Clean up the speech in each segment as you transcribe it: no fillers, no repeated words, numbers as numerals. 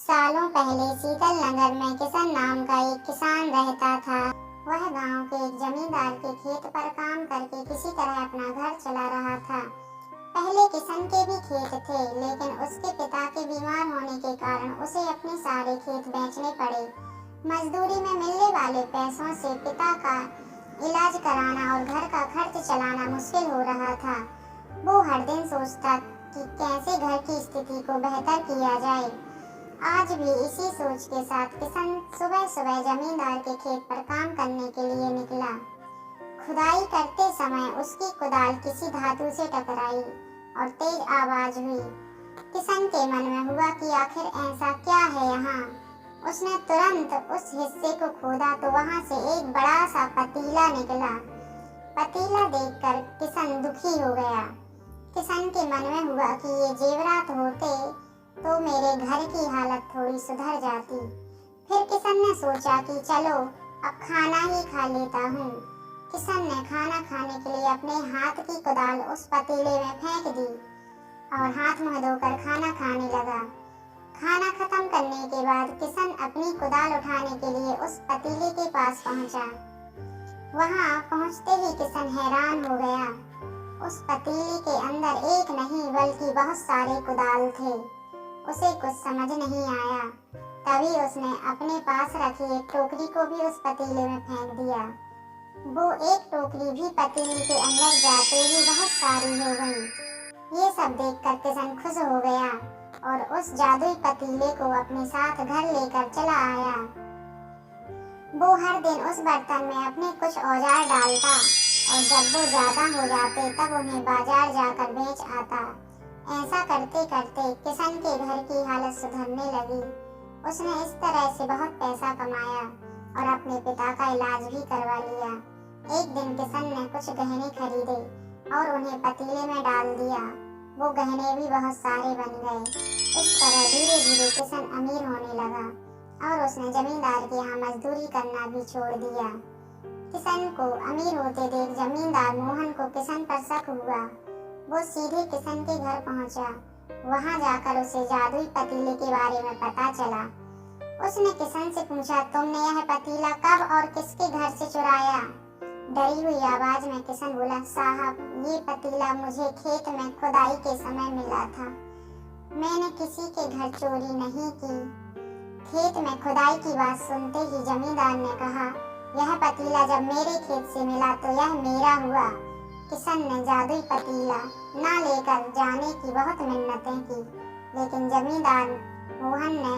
सालों पहले शीतल नगर में किशन नाम का एक किसान रहता था। वह गांव के एक जमींदार के खेत पर काम करके किसी तरह अपना घर चला रहा था। पहले किशन के भी खेत थे, लेकिन उसके पिता के बीमार होने के कारण उसे अपने सारे खेत बेचने पड़े। मजदूरी में मिलने वाले पैसों से पिता का इलाज कराना और घर का खर्च चलाना मुश्किल हो रहा था। वो हर दिन सोचता कि कैसे घर की स्थिति को बेहतर किया जाए। आज भी इसी सोच के साथ किशन सुबह सुबह जमींदार के खेत पर काम करने के लिए निकला। खुदाई करते समय उसकी कुदाल किसी धातु से टकराई और तेज आवाज हुई। किशन के मन में हुआ कि आखिर ऐसा क्या है यहाँ। उसने तुरंत उस हिस्से को खोदा तो वहाँ से एक बड़ा सा पतीला निकला। पतीला देखकर किशन दुखी हो गया। किशन के मन में हुआ कि ये जेवरात होते तो मेरे घर की हालत थोड़ी सुधर जाती। फिर किशन ने सोचा कि चलो अब खाना ही खा लेता हूँ। किशन ने खाना खाने के लिए अपने हाथ की कुदाल उस पतीले में फेंक दी और हाथ मुंह धोकर खाना खाने लगा। खाना खत्म करने के बाद किशन अपनी कुदाल उठाने के लिए उस पतीले के पास पहुंचा। वहां पहुंचते ही किशन हैरान हो गया। उस पतीले के अंदर एक नहीं बल्कि बहुत सारे कुदाल थे। उसे कुछ समझ नहीं आया। तभी उसने अपने पास रखी एक टोकरी को भी उस पतीले में फेंक दिया। वो एक टोकरी भी पतीले के अंदर जाते ही बहुत सारी हो गई। ये सब देखकर किशन खुश हो गया और उस जादुई पतीले को अपने साथ घर लेकर चला आया। वो हर दिन उस बर्तन में अपने कुछ औजार डालता और जब वो ज्यादा हो जाते तब उन्हें बाजार जाकर बेच आता। ऐसा करते करते किशन के घर की हालत सुधरने लगी। उसने इस तरह से बहुत पैसा कमाया और अपने पिता का इलाज भी करवा लिया। एक दिन किशन ने कुछ गहने खरीदे और उन्हें पतीले में डाल दिया। वो गहने भी बहुत सारे बन गए। इस तरह धीरे धीरे किशन अमीर होने लगा और उसने जमींदार के यहाँ मजदूरी करना भी छोड़ दिया। किशन को अमीर होते देख जमींदार मोहन को किशन पर शक हुआ। वो सीधे किशन के घर पहुंचा। वहां जाकर उसे जादुई पतीले के बारे में पता चला। उसने किशन से पूछा, तुमने यह पतीला कब और किसके घर से चुराया? डरी हुई आवाज में किशन बोला, साहब ये पतीला मुझे खेत में खुदाई के समय मिला था। मैंने किसी के घर चोरी नहीं की। खेत में खुदाई की बात सुनते ही जमींदार ने कहा, यह पतीला जब मेरे खेत से मिला तो यह मेरा हुआ। किशन ने जादुई पतीला ना लेकर जाने की बहुत मिन्नतें की, लेकिन जमींदार मोहन ने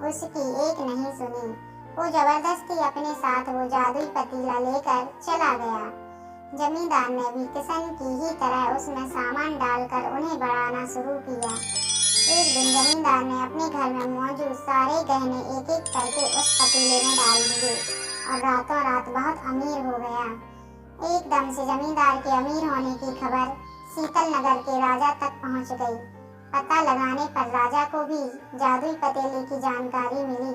उसकी एक नहीं सुनी। वो जबरदस्ती अपने साथ वो जादुई पतीला लेकर चला गया। जमींदार ने भी किशन की ही तरह उसमें सामान डालकर उन्हें बढ़ाना शुरू किया। एक दिन जमींदार ने अपने घर में मौजूद सारे गहने एक एक करके उस पतीले में डाल दिए और रातों रात बहुत अमीर हो गया। एकदम से जमींदार के अमीर होने की खबर शीतल नगर के राजा तक पहुंच गई। पता लगाने पर राजा को भी जादुई पतीले की जानकारी मिली।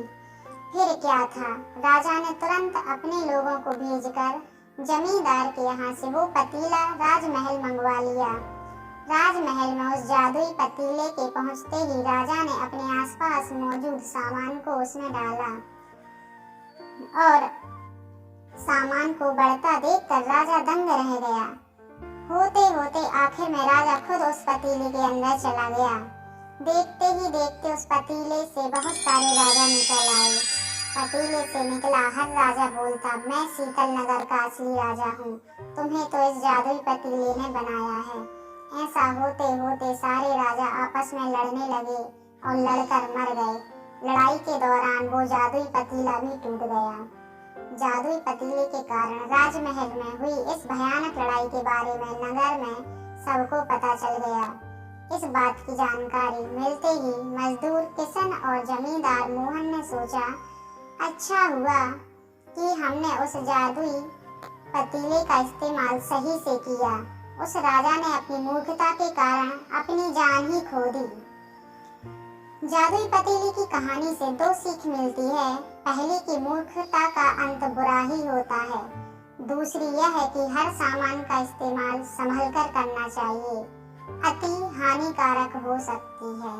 फिर क्या था, राजा ने तुरंत अपने लोगों को भेजकर जमींदार के यहाँ से वो पतीला राजमहल मंगवा लिया। राजमहल में उस जादुई पतीले के पहुंचते ही राजा ने अपने आसपास मौजूद सामान को उसमें डाला और सामान को बढ़ता देखकर राजा दंग रह गया। होते होते आखिर में राजा खुद उस पतीले के अंदर चला गया। देखते ही देखते उस पतीले से बहुत सारे राजा निकल आए। पतीले से निकला हर राजा बोलता, मैं शीतल नगर का असली राजा हूँ। तुम्हें तो इस जादुई पतीले ने बनाया है। ऐसा होते होते सारे राजा आपस में लड़ने लगे और लड़कर मर गए। लड़ाई के दौरान वो जादुई पतीला भी टूट गया। जादुई पतीले के कारण राजमहल में हुई इस भयानक लड़ाई के बारे में नगर में सबको पता चल गया। इस बात की जानकारी मिलते ही मजदूर किशन और जमींदार मोहन ने सोचा, अच्छा हुआ कि हमने उस जादुई पतीले का इस्तेमाल सही से किया। उस राजा ने अपनी मूर्खता के कारण अपनी जान ही खो दी। जादुई पतीले की कहानी से दो सीख मिलती है। पहली कि मूर्खता का अंत बुरा ही होता है। दूसरी यह है कि हर सामान का इस्तेमाल संभलकर करना चाहिए। अति हानिकारक हो सकती है।